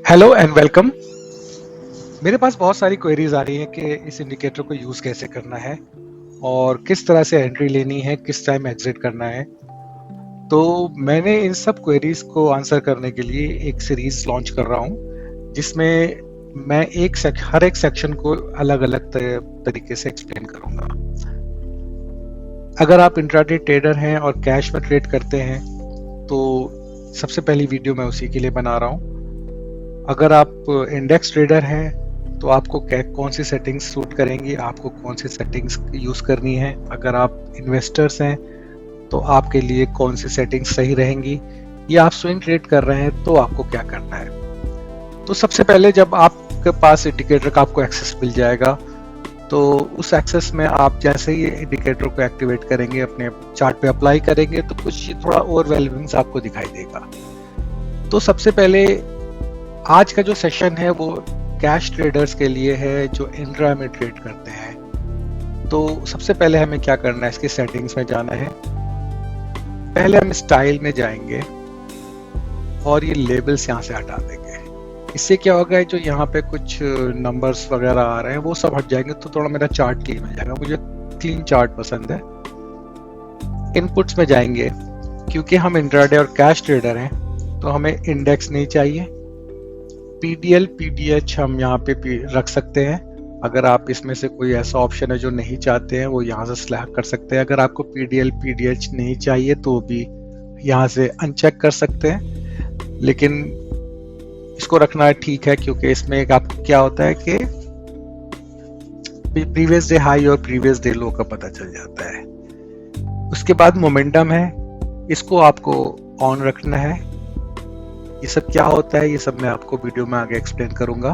Hello and welcome. मेरे पास बहुत सारी क्वेरीज आ रही हैं कि इस इंडिकेटर को यूज़ कैसे करना है और किस तरह से एंट्री लेनी है, किस टाइम एग्जिट करना है। तो मैंने इन सब क्वेरीज को आंसर करने के लिए एक सीरीज लॉन्च कर रहा हूँ जिसमें मैं हर एक सेक्शन को अलग अलग तरीके से एक्सप्लेन करूँगा। अगर आप इंट्राडे ट्रेडर हैं और कैश में ट्रेड करते हैं तो सबसे पहली वीडियो मैं उसी के लिए बना रहा हूँ। अगर आप इंडेक्स ट्रेडर हैं तो आपको कौन सी सेटिंग्स सूट करेंगी, आपको कौन सी सेटिंग्स यूज़ करनी है। अगर आप इन्वेस्टर्स हैं तो आपके लिए कौन सी सेटिंग्स सही रहेंगी, या आप स्विंग ट्रेड कर रहे हैं तो आपको क्या करना है। तो सबसे पहले जब आपके पास इंडिकेटर का आपको एक्सेस मिल जाएगा तो उस एक्सेस में आप जैसे ही इंडिकेटर को एक्टिवेट करेंगे, अपने चार्ट पे अप्लाई करेंगे तो कुछ थोड़ा ओवरवेलमिंग आपको दिखाई देगा। तो सबसे पहले आज का जो सेशन है वो कैश ट्रेडर्स के लिए है जो इंट्रा में ट्रेड करते हैं। तो सबसे पहले हमें क्या करना है, इसकी सेटिंग्स में जाना है। पहले हम स्टाइल में जाएंगे और ये लेबल्स यहाँ से हटा देंगे। इससे क्या होगा, जो यहाँ पे कुछ नंबर्स वगैरह आ रहे हैं वो सब हट जाएंगे तो थोड़ा मेरा चार्ट क्लीन हो जाएगा। मुझे क्लीन चार्ट पसंद है। इनपुट्स में जाएंगे, क्योंकि हम इंट्राडे और कैश ट्रेडर हैं तो हमें इंडेक्स नहीं चाहिए। पीडीएल पीडीएच हम यहाँ पे रख सकते हैं। अगर आप इसमें से कोई ऐसा ऑप्शन है जो नहीं चाहते हैं वो यहाँ से सिलेक्ट कर सकते हैं। अगर आपको पीडीएल पीडीएच नहीं चाहिए तो भी यहाँ से अनचेक कर सकते हैं, लेकिन इसको रखना ठीक है क्योंकि इसमें एक आपको क्या होता है कि प्रीवियस डे हाई और प्रीवियस डे लो का पता चल जाता है। उसके बाद मोमेंटम है, इसको आपको ऑन रखना है। ये सब क्या होता है ये सब मैं आपको वीडियो में आगे एक्सप्लेन करूंगा।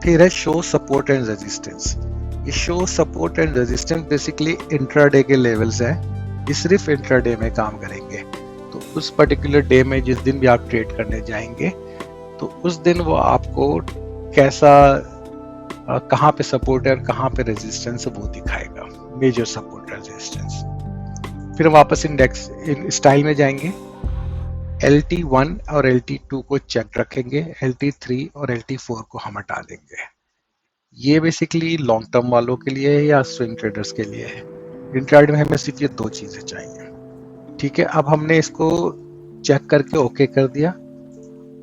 फिर है शो सपोर्ट एंड रेजिस्टेंस। ये show support and resistance basically intraday के लेवल्स हैं, ये सिर्फ इंट्राडे में काम करेंगे। तो उस पर्टिकुलर डे में जिस दिन भी आप ट्रेड करने जाएंगे तो उस दिन वो आपको कैसा कहाँ पे सपोर्ट है और कहाँ पे रेजिस्टेंस है वो दिखाएगा, मेजर सपोर्ट रेजिस्टेंस। फिर वापस इंडेक्स स्टाइल में जाएंगे, LT1 और LT2 को चेक रखेंगे, LT3 और LT4 को हम हटा देंगे। ये बेसिकली लॉन्ग टर्म वालों के लिए है या स्विंग ट्रेडर्स के लिए है। इंट्राडे में हमें सिर्फ ये दो चीजें चाहिए। ठीक है, अब हमने इसको चेक करके ओके कर दिया।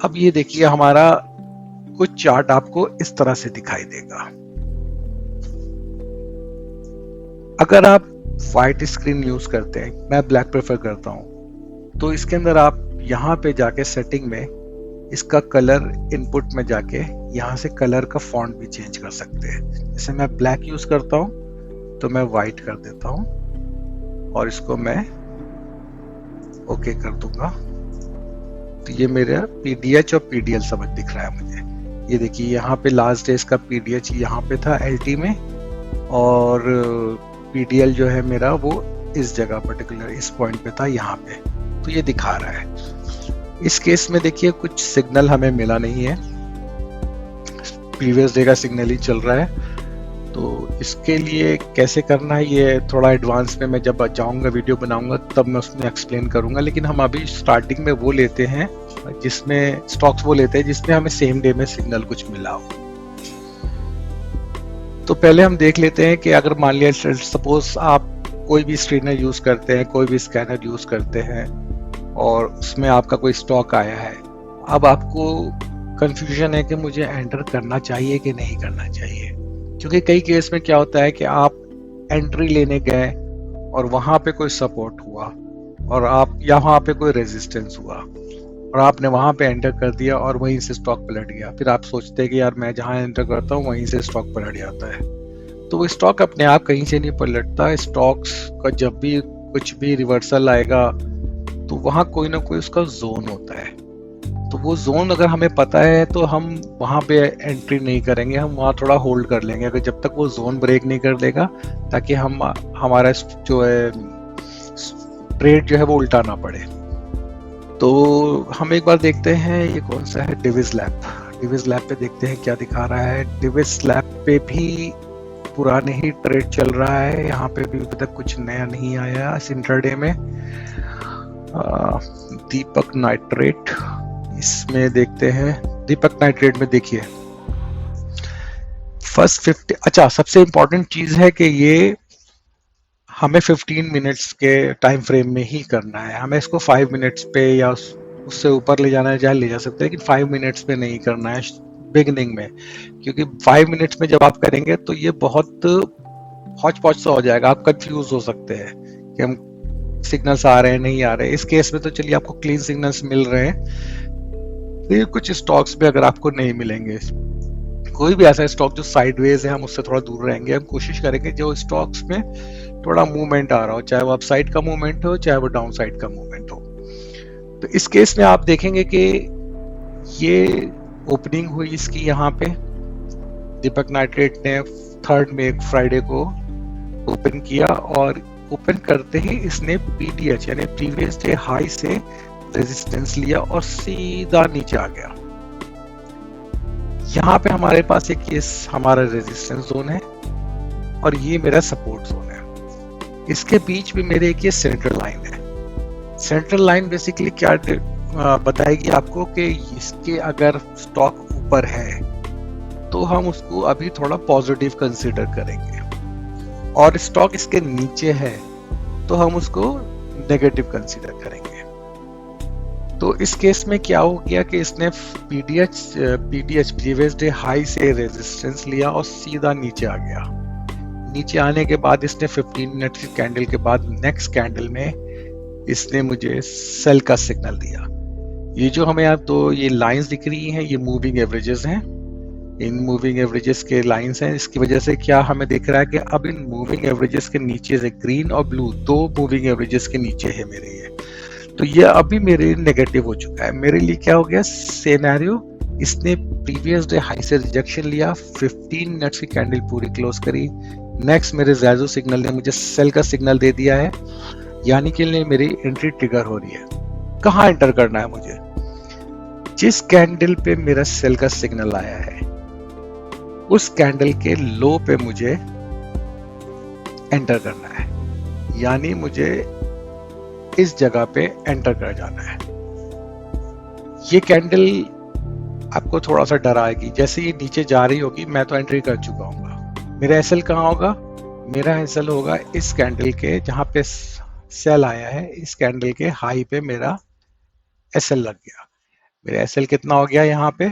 अब ये देखिए हमारा कुछ चार्ट आपको इस तरह से दिखाई देगा। अगर आप व्हाइट स्क्रीन यूज करते हैं, मैं ब्लैक प्रेफर करता हूं, तो इसके अंदर आप यहाँ पे जाके सेटिंग में इसका कलर इनपुट में जाके यहाँ से कलर का फॉन्ट भी चेंज कर सकते हैं। जैसे मैं ब्लैक यूज करता हूँ तो मैं व्हाइट कर देता हूँ और इसको मैं ओके कर दूंगा। तो ये मेरा पीडीएच और पीडीएल समझ दिख रहा है मुझे। ये देखिए यहाँ पे लास्ट डे इसका पीडीएच यहाँ पे था LT में, और पीडीएल जो है मेरा वो इस जगह पर्टिकुलर इस पॉइंट पे था यहाँ पे। तो ये दिखा रहा है। इस केस में देखिए कुछ सिग्नल हमें मिला नहीं है, प्रीवियस डे का सिग्नल ही चल रहा है। तो इसके लिए कैसे करना है ये थोड़ा एडवांस में मैं जब जाऊंगा वीडियो बनाऊंगा तब मैं उसमें एक्सप्लेन करूंगा, लेकिन हम अभी स्टार्टिंग में वो लेते हैं जिसमें स्टॉक्स वो लेते हैं जिसमें हमें सेम डे में सिग्नल कुछ मिला हो। तो पहले हम देख लेते हैं कि अगर मान लिया सपोज आप कोई भी स्क्रीनर यूज करते हैं, कोई भी स्कैनर यूज करते हैं और उसमें आपका कोई स्टॉक आया है। अब आपको कंफ्यूजन है कि मुझे एंटर करना चाहिए कि नहीं करना चाहिए, क्योंकि कई केस में क्या होता है कि आप एंट्री लेने गए और वहां पे कोई सपोर्ट हुआ और आप यहाँ पे कोई रेजिस्टेंस हुआ और आपने वहां पे एंटर कर दिया और वहीं से स्टॉक पलट गया। फिर आप सोचते हैं कि यार मैं जहां एंटर करता हूँ वहीं से स्टॉक पलट जाता है। तो वो स्टॉक अपने आप कहीं से नहीं पलटता। स्टॉक्स का जब भी कुछ भी रिवर्सल आएगा तो वहां कोई ना कोई उसका जोन होता है। तो वो जोन अगर हमें पता है तो हम वहां पे एंट्री नहीं करेंगे, हम वहां थोड़ा होल्ड कर लेंगे अगर जब तक वो जोन ब्रेक नहीं कर देगा, ताकि हम हमारा जो है ट्रेड जो है वो उल्टा ना पड़े। तो हम एक बार देखते हैं ये कौन सा है, डिविस लैब। डिविस लैब पे देखते हैं क्या दिखा रहा है। डिविस लैब पे भी पुराने ही ट्रेड चल रहा है, यहाँ पे भी अभी तक कुछ नया नहीं आया इस इंट्राडे में। दीपक नाइट्रेट, इसमें देखते हैं दीपक नाइट्रेट में देखिए फर्स्ट 50, अच्छा सबसे इंपॉर्टेंट चीज है कि ये हमें 15 मिनट्स के टाइम फ्रेम में ही करना है। हमें इसको 5 मिनट्स पे या उससे ऊपर ले जाना है, चाहे ले जा सकते हैं, लेकिन 5 मिनट्स पे नहीं करना है बिगिनिंग में, क्योंकि 5 मिनट्स में जब आप करेंगे तो ये बहुत हौच पौच सा हो जाएगा, आप कंफ्यूज हो सकते हैं कि हम सिग्नल्स आ रहे हैं नहीं आ रहे। इस केस में तो चलिए आपको क्लीन सिग्नल्स मिल रहे हैं, तो कुछ स्टॉक्स में अगर आपको नहीं मिलेंगे, कोई भी ऐसा स्टॉक जो साइडवेज है हम उससे थोड़ा दूर रहेंगे। हम कोशिश करेंगे जो स्टॉक्स में थोड़ा मूवमेंट आ रहा हो, चाहे वो अपसाइड का मूवमेंट हो चाहे वो डाउन साइड का मूवमेंट हो। तो इस केस में आप देखेंगे कि ये ओपनिंग हुई इसकी यहाँ पे, दीपक नाइट्रेट ने 3rd में फ्राइडे को ओपन किया और ओपन करते ही इसने पीटीएच यानी प्रीवियस डे हाई से रेजिस्टेंस लिया और सीधा नीचे आ गया। यहाँ पे हमारे पास एक ये हमारा रेजिस्टेंस जोन है और ये मेरा सपोर्ट जोन है। इसके बीच में मेरे एक ये सेंट्रल लाइन है। सेंट्रल लाइन बेसिकली क्या बताएगी आपको कि इसके अगर स्टॉक ऊपर है तो हम उसको अभी थोड़ा पॉजिटिव कंसीडर करेंगे, और स्टॉक इसके नीचे है तो हम उसको नेगेटिव कंसीडर करेंगे। तो इस केस में क्या हो गया कि इसने पीटीएच प्रीवियस डे हाई से रेजिस्टेंस लिया और सीधा नीचे आ गया। नीचे आने के बाद इसने 15 मिनट की कैंडल के बाद नेक्स्ट कैंडल में इसने मुझे सेल का सिग्नल दिया। ये जो हमें आप तो ये लाइंस दिख रही हैं, ये मूविंग एवरेजेस हैं। इन मूविंग एवरेजेस के लाइंस हैं। इसकी वजह से क्या हमें दिख रहा है कि अब इन मूविंग एवरेजेस के नीचे से ग्रीन और ब्लू 2 मूविंग एवरेजेस के नीचे है मेरे ये, तो ये अभी मेरे नेगेटिव हो चुका है। मेरे लिए क्या हो गया सिनेरियो, इसने प्रीवियस डे हाई से रिजेक्शन लिया, 15 मिनट्स की कैंडल पूरी क्लोज करी। नेक्स्ट मेरे ज़ैज़ो सिग्नल ने मुझे सेल का सिग्नल दे दिया है, यानी कि मेरी एंट्री ट्रिगर हो रही है। कहाँ एंटर करना है मुझे? जिस कैंडल पे मेरा सेल का सिग्नल आया है उस कैंडल के लो पे मुझे एंटर करना है, यानी मुझे इस जगह पे एंटर कर जाना है। ये कैंडल आपको थोड़ा सा डराएगी, जैसे ये नीचे जा रही होगी मैं तो एंट्री कर चुका हूँ। मेरा एसएल कहाँ होगा? मेरा एसएल होगा इस कैंडल के जहां पे सेल आया है, इस कैंडल के हाई पे मेरा एसएल लग गया। मेरा एसएल कितना हो गया यहाँ पे?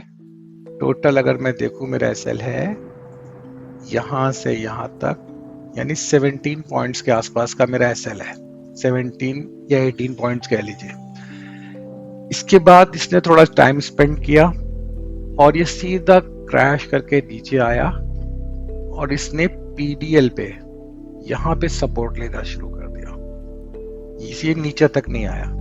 टोटल अगर मैं देखूं मेरा एसएल है यहां से यहां तक, यानी 17 पॉइंट्स के आसपास का मेरा एसएल है, 17 या 18 पॉइंट्स कह लीजिए। इसके बाद इसने थोड़ा टाइम स्पेंड किया और ये सीधा क्रैश करके नीचे आया और इसने पीडीएल पे यहाँ पे सपोर्ट लेना शुरू कर दिया। इसे नीचे तक नहीं आया।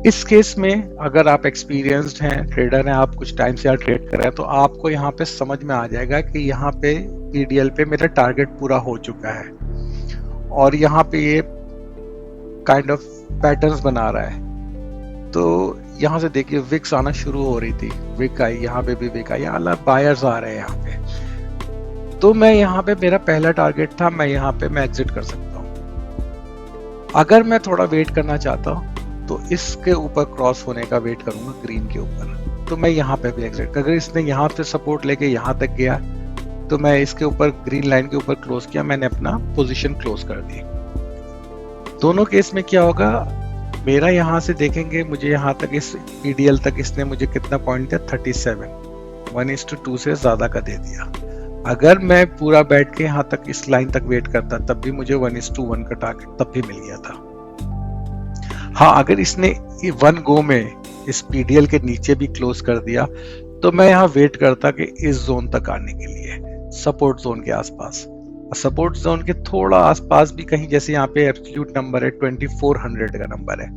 इस केस में अगर आप एक्सपीरियंस्ड हैं, ट्रेडर हैं, आप कुछ टाइम से ट्रेड कर रहे हैं, तो आपको यहाँ पे समझ में आ जाएगा कि यहाँ पे पीडीएल पे मेरा टारगेट पूरा हो चुका है और यहाँ पे ये काइंड ऑफ पैटर्न्स बना रहा है। तो यहाँ से देखिए विक्स आना शुरू हो रही थी, विक आई, यहाँ पे भी विक आई, यहाँ बायर्स आ रहे हैं यहाँ पे। तो मैं यहाँ पे मेरा पहला टारगेट था, मैं यहाँ पे मैं एग्जिट कर सकता हूँ। अगर मैं थोड़ा वेट करना चाहता हूँ तो इसके ऊपर क्रॉस होने का वेट करूंगा ग्रीन के ऊपर, तो मैं यहाँ पे भी एग्जिट। अगर इसने यहाँ से सपोर्ट लेके यहाँ तक गया तो मैं इसके ऊपर ग्रीन लाइन के ऊपर क्लोज किया, मैंने अपना पोजीशन क्लोज कर दी। दोनों केस में क्या होगा, मेरा यहाँ से देखेंगे मुझे यहाँ तक इस पीडीएल तक इसने मुझे कितना पॉइंट दिया? 37, 1:2 से ज्यादा का दे दिया। अगर मैं पूरा बैठ के यहाँ तक इस लाइन तक वेट करता तब भी मुझे 1:1 का टारगेट तब भी मिल गया था। हाँ, अगर इसने 1 गो में इस पीडीएल के नीचे भी क्लोज कर दिया तो मैं यहाँ वेट करता कि इस जोन तक आने के लिए, सपोर्ट जोन के आसपास। सपोर्ट जोन के थोड़ा आसपास भी कहीं, जैसे यहाँ पे एब्सोल्यूट नंबर है 2400 का नंबर है,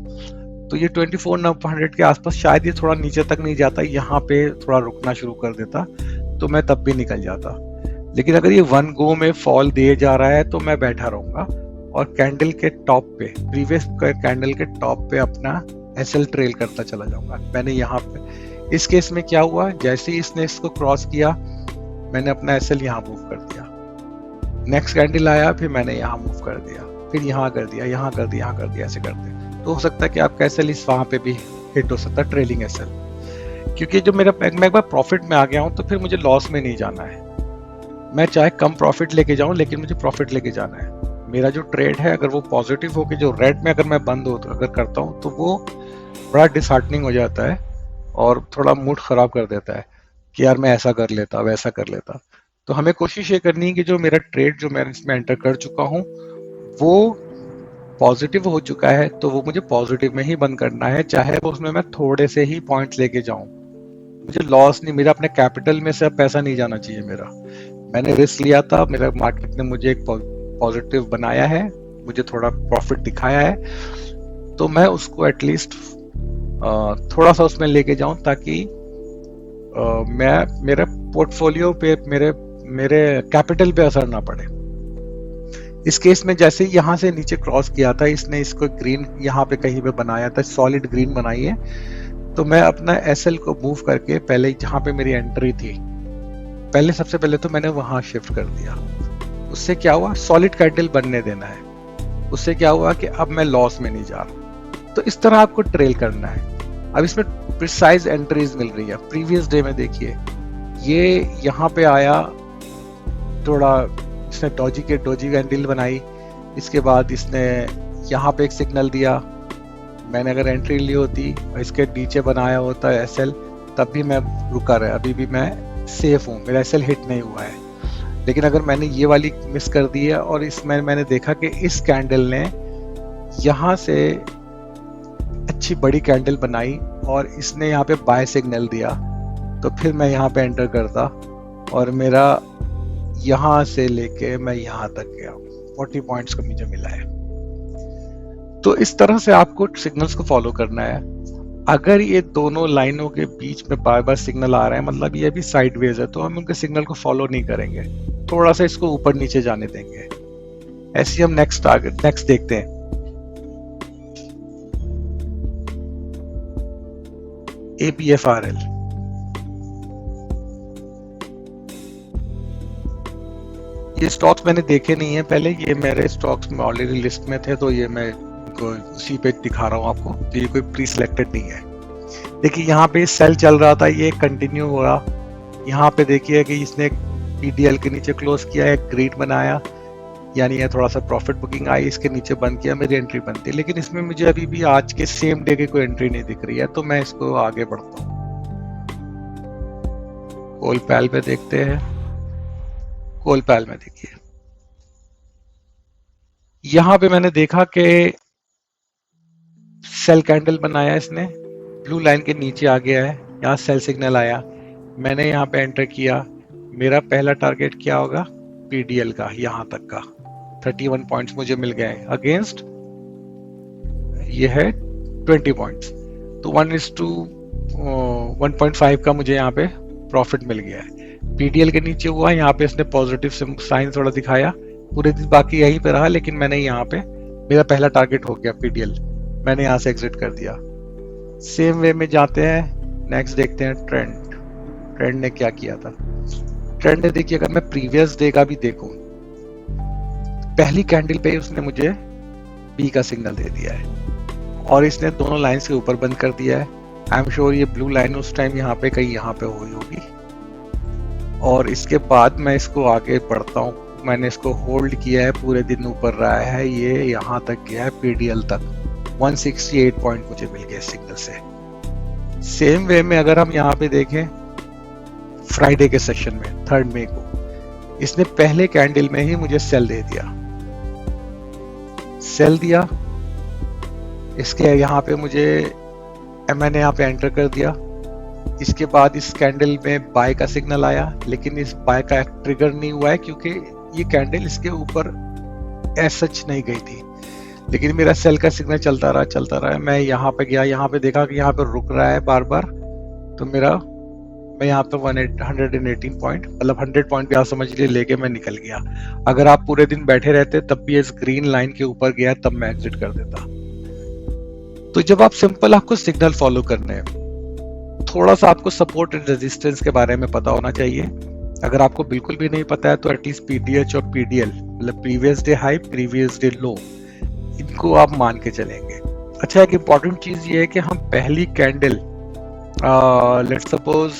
तो ये 2400 के आसपास शायद ये थोड़ा नीचे तक नहीं जाता, यहाँ पे थोड़ा रुकना शुरू कर देता तो मैं तब भी निकल जाता। लेकिन अगर ये 1 गो में फॉल दिए जा रहा है तो मैं बैठा रहूंगा और कैंडल के टॉप पे, प्रीवियस कैंडल के टॉप पे अपना एसएल ट्रेल करता चला जाऊंगा। मैंने यहाँ पे इस केस में क्या हुआ, जैसे ही इसने इसको क्रॉस किया मैंने अपना एसएल यहाँ मूव कर दिया। नेक्स्ट कैंडल आया, फिर मैंने यहाँ मूव कर दिया, फिर यहाँ कर दिया, यहाँ कर दिया, यहाँ कर दिया, ऐसे करते। तो हो सकता है कि आपका एसएल इस वहां पे भी हिट हो सकता है, ट्रेलिंग एसएल। क्योंकि जब मैं एक बार प्रॉफिट में आ गया हूं तो फिर मुझे लॉस में नहीं जाना है। मैं चाहे कम प्रॉफिट लेके जाऊं लेकिन मुझे प्रॉफिट लेके जाना है। मेरा जो ट्रेड है अगर वो पॉजिटिव होके जो रेड में अगर मैं बंद हो तो अगर करता हूं तो वो बड़ा डिसहार्टनिंग हो जाता है और थोड़ा मूड खराब कर देता है कि यार मैं ऐसा कर लेता वैसा कर लेता। तो हमें कोशिश ये करनी है कि जो मेरा ट्रेड जो मैं इसमें एंटर कर चुका हूँ वो पॉजिटिव हो चुका है तो वो मुझे पॉजिटिव में ही बंद करना है, चाहे वो उसमें मैं थोड़े से ही पॉइंट्स लेके जाऊं। मुझे लॉस नहीं, मेरा अपने कैपिटल में से अब पैसा नहीं जाना चाहिए मेरा। मैंने रिस्क लिया था, मेरा मार्केट ने मुझे एक पॉजिटिव बनाया है, मुझे थोड़ा प्रॉफिट दिखाया है, तो मैं उसको एटलीस्ट थोड़ा सा उसमें लेके जाऊं ताकि मैं मेरे पोर्टफोलियो पे मेरे मेरे कैपिटल पे असर ना पड़े। इस केस में जैसे ही यहाँ से नीचे क्रॉस किया था इसने, इसको ग्रीन यहाँ पे कहीं पे बनाया था, सॉलिड ग्रीन बनाई है, तो मैं अपना एसएल को मूव करके पहले जहाँ पे मेरी एंट्री थी पहले सबसे पहले तो मैंने वहां शिफ्ट कर दिया। उससे क्या हुआ, सॉलिड कैंडल बनने देना है। उससे क्या हुआ कि अब मैं लॉस में नहीं जा रहा। तो इस तरह आपको ट्रेल करना है। अब इसमें प्रिसाइज एंट्रीज मिल रही है। प्रीवियस डे में देखिए ये यहाँ पे आया, थोड़ा इसने डॉजी कैंडल बनाई, इसके बाद इसने यहाँ पे एक सिग्नल दिया। मैंने अगर एंट्री ली होती और इसके नीचे बनाया होता एसएल तब भी मैं रुका रहा, अभी भी मैं सेफ हूँ, मेरा एसएल हिट नहीं हुआ है। लेकिन अगर मैंने ये वाली मिस कर दी है और इसमें मैंने देखा कि इस कैंडल ने यहाँ से अच्छी बड़ी कैंडल बनाई और इसने यहाँ पे बाय सिग्नल दिया, तो फिर मैं यहाँ पे एंटर करता और मेरा यहाँ से लेके मैं यहाँ तक गया, 40 पॉइंट्स का मुझे मिला है। तो इस तरह से आपको सिग्नल्स को फॉलो करना है। अगर ये दोनों लाइनों के बीच में बार बार सिग्नल आ रहे हैं, मतलब ये भी साइडवेज है, तो हम उनके सिग्नल को फॉलो नहीं करेंगे, थोड़ा सा इसको ऊपर नीचे जाने देंगे। ऐसे हम नेक्स्ट देखते हैं। APFRL, ये स्टॉक्स मैंने देखे नहीं है पहले, ये मेरे स्टॉक्स में ऑलरेडी लिस्ट में थे, तो ये मैं उसी पे दिखा रहा हूँ आपको, तो ये कोई प्री सिलेक्टेड नहीं है। देखिए यहाँ पे सेल चल रहा था, ये कंटिन्यू हो रहा। यहाँ पे देखिए कि इसने PDL के नीचे क्लोज किया है, ग्रीड बनाया, यानी ये थोड़ा सा प्रॉफिट बुकिंग आई, इसके नीचे बंद किया, मेरी एंट्री बनती है। लेकिन इसमें मुझे अभी भी आज के सेम डे की कोई एंट्री नहीं दिख रही है, तो मैं इसको आगे बढ़ता हूँ। कोलपैल पे देखते हैं। कोलपैल में देखिए यहाँ पे मैंने देखा कि सेल कैंडल बनाया इसने, ब्लू लाइन के नीचे आ गया है, यहाँ सेल सिग्नल आया, मैंने यहाँ पे एंटर किया। मेरा पहला टारगेट क्या होगा, PDL का, यहाँ तक का 31 पॉइंट्स मुझे मिल गए, अगेंस्ट ये है 20 पॉइंट्स, तो 1:1.5 का मुझे यहाँ पे प्रॉफिट मिल गया है। PDL के नीचे हुआ, यहाँ पे इसने पॉजिटिव साइन थोड़ा दिखाया, पूरे दिन बाकी यहीं पे रहा, लेकिन मैंने यहाँ पे मेरा पहला टारगेट हो गया PDL, मैंने यहाँ से एग्जिट कर दिया। सेम वे में जाते हैं, नेक्स्ट देखते हैं ट्रेंड ने क्या किया था। ट्रेंड ने देखिए, अगर मैं प्रीवियस डे का भी देखूं, पहली कैंडल पे उसने मुझे B का सिग्नल दे दिया है और इसने दोनों लाइंस के ऊपर बंद कर दिया है। आई एम श्योर ये ब्लू लाइन उस टाइम यहाँ पे कहीं यहाँ पे हुई होगी, और इसके बाद मैं इसको आगे बढ़ता हूँ। मैंने इसको होल्ड किया है, पूरे दिन ऊपर रहा है, ये यहाँ तक गया है PDL तक, 168 पॉइंट मुझे मिल गए सिग्नल से। सेम वे में अगर हम यहाँ पे देखें फ्राइडे के सेशन में 3 मई को, इसने पहले कैंडल में ही मुझे सेल दे दिया, सेल दिया, इसके यहाँ पे मुझे मैंने यहाँ पे एंटर कर दिया। इसके बाद इस कैंडल में बाय का सिग्नल आया, लेकिन इस बाय का ट्रिगर नहीं हुआ है क्योंकि ये कैंडल इसके ऊपर सच नहीं गई थी, लेकिन मेरा सेल का सिग्नल चलता रहा। मैं यहाँ पे गया, यहाँ पे देखा कि यहाँ पे रुक रहा है बार बार, तो मैं यहाँ पे 118 पॉइंट, मतलब 100 पॉइंट भी आप समझ लिए लेके मैं निकल गया। अगर आप पूरे दिन बैठे रहते तब भी इस ग्रीन लाइन के ऊपर गया तब मैं एग्जिट कर देता। तो जब आप सिंपल, आपको सिग्नल फॉलो करने हैं, थोड़ा सा आपको सपोर्ट एंड रेजिस्टेंस के बारे में पता होना चाहिए। अगर आपको बिल्कुल भी नहीं पता है तो एटलीस्ट PDH और PDL, मतलब previous day high previous day लो, इनको आप मान के चलेंगे। अच्छा, एक इम्पॉर्टेंट चीज ये है कि हम पहली कैंडल लेट्स सपोज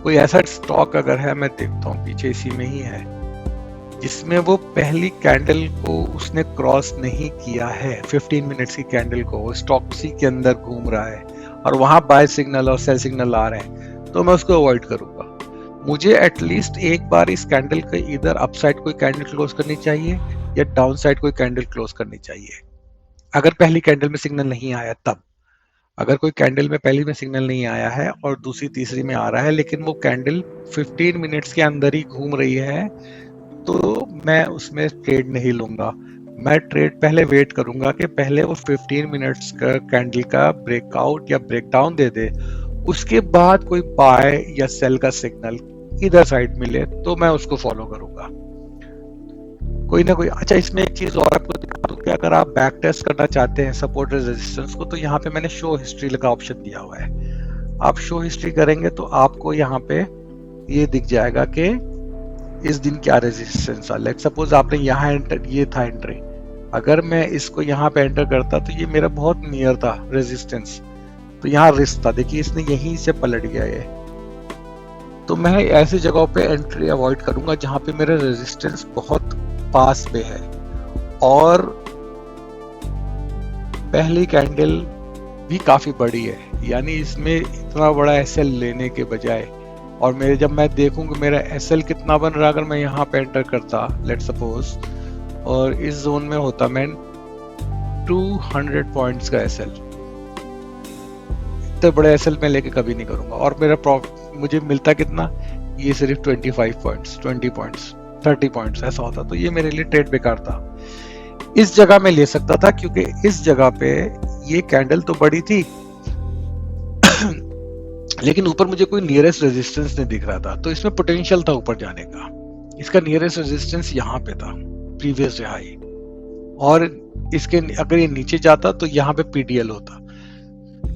कोई ऐसा स्टॉक अगर है, मैं देखता हूँ पीछे इसी में ही है, जिसमें वो पहली कैंडल को उसने क्रॉस नहीं किया है, 15 मिनट्स की कैंडल को, वो स्टॉक उसी के अंदर घूम रहा है और वहां बाय सिग्नल और सेल सिग्नल आ रहे हैं, तो मैं उसको अवॉइड करूंगा। मुझे एटलीस्ट एक बार इस कैंडल के इधर अपसाइड कोई कैंडल क्लोज करनी चाहिए या डाउन साइड कोई कैंडल क्लोज करनी चाहिए, अगर पहली कैंडल में सिग्नल नहीं आया तब। अगर कोई कैंडल में पहली में सिग्नल नहीं आया है और दूसरी तीसरी में आ रहा है, लेकिन वो कैंडल 15 मिनट्स के अंदर ही घूम रही है, तो मैं उसमें ट्रेड नहीं लूंगा। मैं ट्रेड पहले वेट करूंगा कि पहले वो 15 मिनट्स का कैंडल का ब्रेकआउट या ब्रेकडाउन दे दे, उसके बाद कोई बाय या सेल का सिग्नल इधर साइड मिले तो मैं उसको फॉलो करूंगा, कोई ना कोई। अच्छा, इसमें एक चीज और आपको दिखा दूं कि अगर आप बैक टेस्ट करना चाहते हैं सपोर्ट रेजिस्टेंस को, तो यहाँ पे मैंने शो हिस्ट्री का ऑप्शन दिया हुआ है। आप शो हिस्ट्री करेंगे तो आपको यहाँ पे ये दिख जाएगा कि इस दिन क्या रेजिस्टेंस था। लेट सपोज आपने यहाँ एंटर, ये था एंट्री, अगर मैं इसको यहाँ पे एंटर करता तो ये मेरा बहुत नियर था रेजिस्टेंस, तो यहाँ रिस्क था, देखिए इसने यहीं से पलट गया ये। तो मैं ऐसी जगहों पे एंट्री अवॉइड करूंगा जहां पे मेरा रेजिस्टेंस बहुत पास में है और पहली कैंडल भी काफी बड़ी है, यानी इसमें इतना बड़ा एसएल लेने के बजाय, और मेरे जब मैं देखूंगा मेरा एसएल कितना बन रहा, अगर मैं यहाँ पे एंटर करता लेट सपोज और इस जोन में होता मैं 200 पॉइंट्स का एसएल, इतने बड़े एसएल में लेके कभी नहीं करूंगा, और मेरा प्रॉफिट मुझे मिलता कितना, ये सिर्फ 25 पॉइंट्स, 20 पॉइंट्स, 30 पॉइंट्स ऐसा होता, तो ये मेरे लिए ट्रेड बेकार था। इस जगह में ले सकता था क्योंकि इस जगह पे ये कैंडल तो बड़ी थी लेकिन ऊपर मुझे कोई नियरेस्ट रेजिस्टेंस नहीं दिख रहा था, तो इसमें पोटेंशियल था ऊपर जाने का। इसका नियरेस्ट रेजिस्टेंस यहाँ पे था, प्रीवियस हाई, और इसके अगर ये नीचे जाता तो यहाँ पे पीडीएल होता।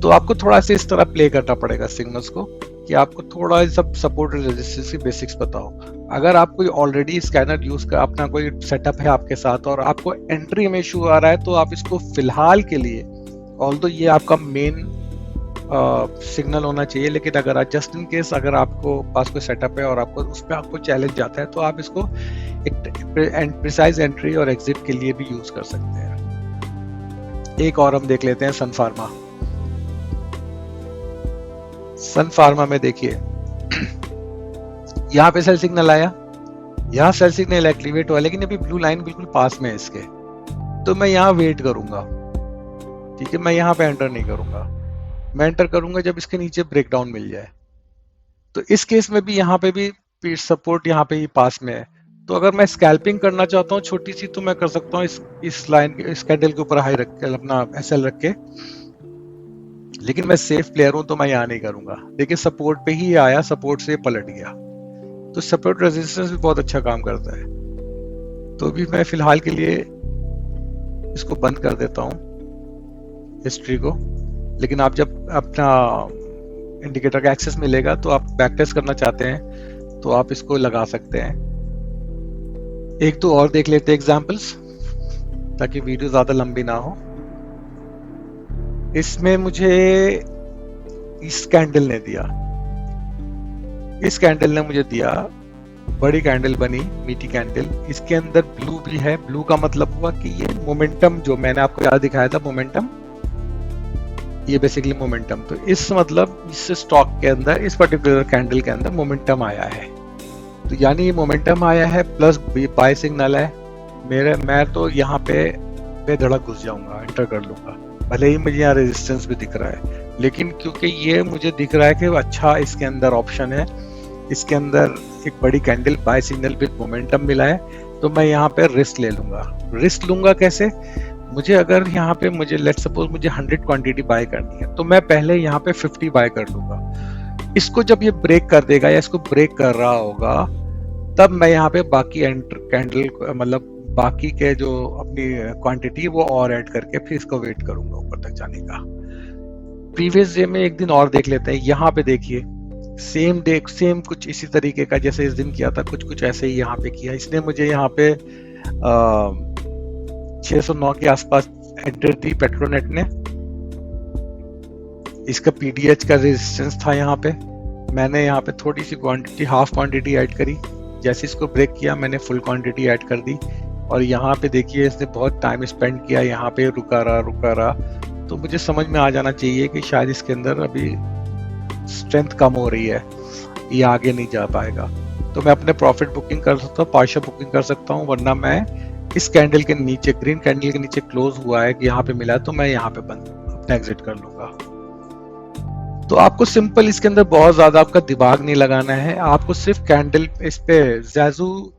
तो आपको थोड़ा सा इस तरह प्ले करना पड़ेगा सिग्नल्स को, कि आपको थोड़ा सब सपोर्ट रेजिस्टेंस की बेसिक्स पता हो। अगर आप कोई ऑलरेडी स्कैनर यूज कर अपना कोई सेटअप है आपके साथ और आपको एंट्री में इशू आ रहा है, तो आप इसको फिलहाल के लिए, ऑल्दो ये आपका मेन सिग्नल होना चाहिए, लेकिन अगर आप जस्ट इन केस अगर आपको पास कोई सेटअप है और आपको उस पर आपको चैलेंज आता है, तो आप इसको एक प्रिसाइज एंट्री और एग्जिट के लिए भी यूज कर सकते हैं। एक और हम देख लेते हैं सन फार्मा। सन फार्मा में देखिए यहाँ पे सेल सिग्नल आया, यहाँ सेल सिग्नल एक्टिवेट हुआ, लेकिन अभी ब्लू लाइन बिल्कुल पास में है इसके, तो मैं यहाँ वेट करूंगा, ठीक है। मैं यहाँ पे एंटर नहीं करूंगा, मैं एंटर करूंगा जब इसके नीचे ब्रेकडाउन मिल जाए। तो इस केस में भी यहाँ पे भी सपोर्ट यहाँ पे ही पास में है, तो अगर मैं स्कैल्पिंग करना चाहता हूँ छोटी सी, तो मैं कर सकता हूँ इस लाइन इस कैंडल के ऊपर हाई रख के अपना एसएल रख के, लेकिन मैं सेफ प्लेयर हूं तो मैं यहाँ नहीं करूंगा। देखिए सपोर्ट पे ही आया, सपोर्ट से पलट गया, तो सपोर्ट रेजिस्टेंस भी बहुत अच्छा काम करता है। तो भी मैं फिलहाल के लिए इसको बंद कर देता हूँ हिस्ट्री को, लेकिन आप जब अपना इंडिकेटर का एक्सेस मिलेगा तो आप बैक टेस्ट करना चाहते हैं तो आप इसको लगा सकते हैं। एक तो और देख लेते हैं एग्जांपल्स, ताकि वीडियो ज्यादा लंबी ना हो। इसमें मुझे इस कैंडल ने दिया, इस कैंडल ने मुझे दिया, बड़ी कैंडल बनी, मीठी कैंडल, इसके अंदर ब्लू भी है। ब्लू का मतलब हुआ कि ये मोमेंटम, जो मैंने आपको याद दिखाया था मोमेंटम, ये बेसिकली मोमेंटम, तो इस मतलब इस स्टॉक के अंदर, इस पर्टिकुलर कैंडल के अंदर मोमेंटम आया है, तो यानी ये मोमेंटम आया है प्लस बाय सिग्नल है मेरे, मैं तो यहाँ पे बेधड़क घुस जाऊंगा, एंटर कर लूंगा, भले ही मुझे यहाँ रेजिस्टेंस भी दिख रहा है, लेकिन क्योंकि ये मुझे दिख रहा है कि अच्छा इसके अंदर ऑप्शन है, इसके अंदर एक बड़ी candle buy signal with momentum मिला है, तो मैं यहाँ पे रिस्क ले लूंगा। रिस्क लूंगा कैसे, मुझे अगर यहाँ पे मुझे लेट सपोज मुझे 100 क्वांटिटी बाय करनी है, तो मैं पहले यहाँ पे 50 बाय कर लूंगा। इसको जब ये ब्रेक कर देगा या इसको ब्रेक कर रहा होगा, तब मैं यहाँ पे बाकी कैंडल मतलब बाकी के जो अपनी क्वांटिटी वो और ऐड करके फिर इसको वेट करूंगा ऊपर तक जाने का। प्रीवियस डे में एक दिन और देख लेते हैं। यहाँ पे देखिए सेम कुछ इसी तरीके का जैसे इस दिन किया था, कुछ ऐसे ही यहाँ पे किया। इसने मुझे यहाँ पे 609 के आसपास एंटर दी पेट्रोनेट ने, इसका पीडीएच का रेजिस्टेंस था यहाँ पे, मैंने यहाँ पे थोड़ी सी क्वांटिटी, हाफ क्वांटिटी ऐड करी। जैसे इसको ब्रेक किया मैंने फुल क्वांटिटी ऐड कर दी, और यहाँ पे देखिए इसने बहुत टाइम स्पेंड किया, यहाँ पे रुका रहा। तो मुझे समझ में आ जाना चाहिए कि शायद इसके अंदर अभी स्ट्रेंथ कम हो रही है, ये आगे नहीं जा पाएगा। तो मैं अपने प्रॉफिट बुकिंग कर सकता हूँ, पार्शियल बुकिंग कर सकता हूँ, वरना मैं इस कैंडल के नीचे, ग्रीन कैंडल के नीचे क्लोज हुआ है कि यहाँ पे मिला है, तो मैं यहाँ पे बंद अपना एग्जिट कर लूंगा। तो आपको सिंपल इसके अंदर बहुत ज्यादा आपका दिमाग नहीं लगाना है, आपको सिर्फ कैंडल इस पे ज़ेजू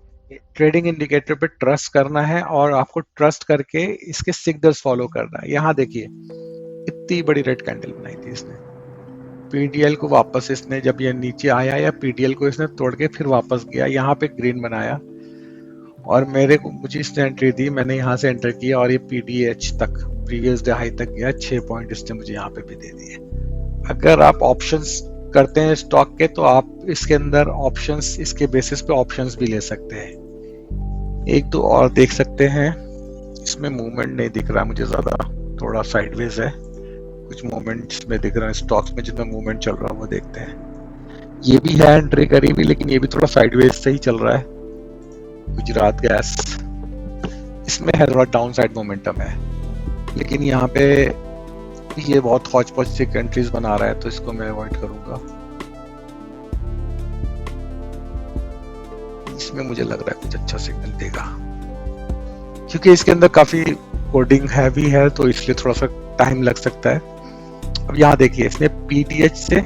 ट्रेडिंग इंडिकेटर पे ट्रस्ट करना है, और आपको ट्रस्ट करके इसके सिग्नल्स फॉलो करना है। यहाँ देखिए इतनी बड़ी रेड कैंडल बनाई थी इसने, पीडीएल को वापस इसने जब ये नीचे आया, या पीडीएल को इसने तोड़ के फिर वापस गया, यहाँ पे ग्रीन बनाया, और मुझे इसने एंट्री दी, मैंने यहाँ से एंटर किया, और ये पीडीएच तक, प्रीवियस डे हाई तक गया, 6 पॉइंट इसने मुझे यहाँ पे भी दे दिए। अगर आप ऑप्शंस करते हैं स्टॉक के, तो आप इसके अंदर ऑप्शंस, इसके बेसिस पे ऑप्शंस भी ले सकते हैं। एक दो और देख सकते हैं, इसमें मूवमेंट नहीं दिख रहा मुझे ज्यादा, थोड़ा साइडवेज है। कुछ मूवमेंट्स में दिख रहा है स्टॉक्स में, जितना मूवमेंट चल रहा है वो देखते हैं। ये भी है एंट्री करी भी, लेकिन ये भी थोड़ा साइडवेज से ही चल रहा है। गुजरात गैस, इसमें है थोड़ा डाउन साइड मोमेंटम है, लेकिन यहाँ पे ये बहुत हौच पौच से कंट्रीज बना रहा है, तो इसको मैं अवॉइड करूंगा। इसमें मुझे लग रहा है कुछ अच्छा सिग्नल देगा, क्योंकि इसके अंदर काफी कोडिंग हैवी है, तो इसलिए थोड़ा सा टाइम लग सकता है। अब यहाँ देखिए इसने पीटीएच से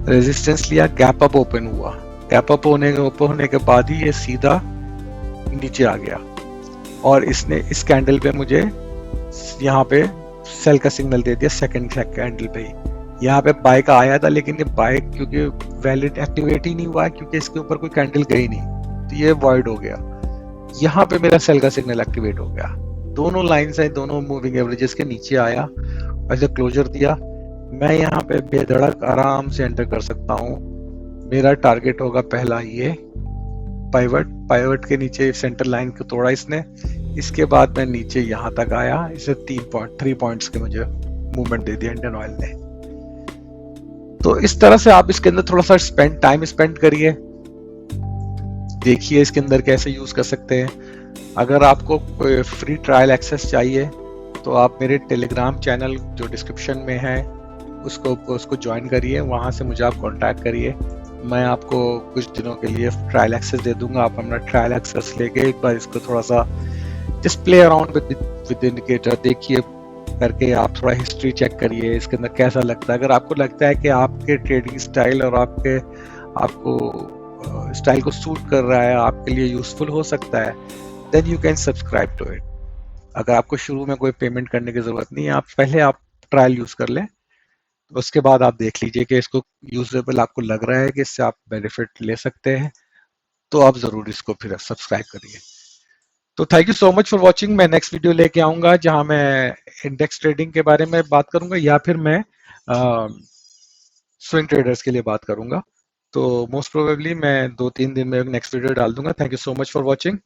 रेजिस्टेंस लिया, गैप अप ओपन हुआ, गैप अप होने के बाद ही ये सीधा नीचे आ गया, और इसने इस कैंडल पे मुझे यहाँ पे सेल का सिग्नल दे दिया, सेकंड कैंडल पे ही। यहाँ पे बाय का आया था, लेकिन ये बाय क्योंकि वैलिड एक्टिवेट ही नहीं हुआ, क्योंकि इसके ऊपर कोई कैंडल गई नहीं, तो ये वॉइड हो गया। यहाँ पे मेरा सेल का सिग्नल एक्टिवेट हो गया, दोनों लाइंस है, दोनों मूविंग एवरेजेस के नीचे आया, और जब क्लोजर दिया, मैं यहाँ पे बेधड़क आराम से एंटर कर सकता हूँ। मेरा टारगेट होगा पहला ये पाइवट के नीचे सेंटर लाइन को तोड़ा इसने, इसके बाद मैं नीचे यहाँ तक आया, इसे 3 पॉइंट्स के मुझे मूवमेंट दे दिया इंडियन ऑयल ने। तो इस तरह से आप इसके अंदर थोड़ा सा टाइम स्पेंड करिए, देखिए इसके अंदर कैसे यूज कर सकते हैं। अगर आपको कोई फ्री ट्रायल एक्सेस चाहिए, तो आप मेरे टेलीग्राम चैनल जो डिस्क्रिप्शन में है उसको ज्वाइन करिए, वहां से मुझे आप कांटेक्ट करिए, मैं आपको कुछ दिनों के लिए ट्रायल एक्सेस दे दूंगा। आप अपना ट्रायल एक्सेस लेके एक बार इसको थोड़ा सा just play around with indicator देखिए करके, आप थोड़ा हिस्ट्री चेक करिए इसके अंदर कैसा लगता है। अगर आपको लगता है कि आपके ट्रेडिंग स्टाइल और आपको स्टाइल को सूट कर रहा है, आपके लिए यूजफुल हो सकता है, then you can subscribe to it. अगर आपको शुरू में कोई पेमेंट करने की जरूरत नहीं है, आप पहले ट्रायल यूज कर लें, उसके बाद आप देख लीजिए कि इसको यूजेबल आपको लग रहा है कि इससे आप बेनिफिट ले सकते हैं, तो आप जरूर इसको फिर सब्सक्राइब करिए। तो thank you so much for watching. मैं नेक्स्ट वीडियो लेके आऊंगा जहां मैं इंडेक्स ट्रेडिंग के बारे में बात करूंगा, या फिर मैं स्विंग ट्रेडर्स के लिए बात करूंगा। तो मोस्ट प्रोबेबली मैं 2-3 दिन में नेक्स्ट वीडियो डाल दूंगा। Thank you so much for watching.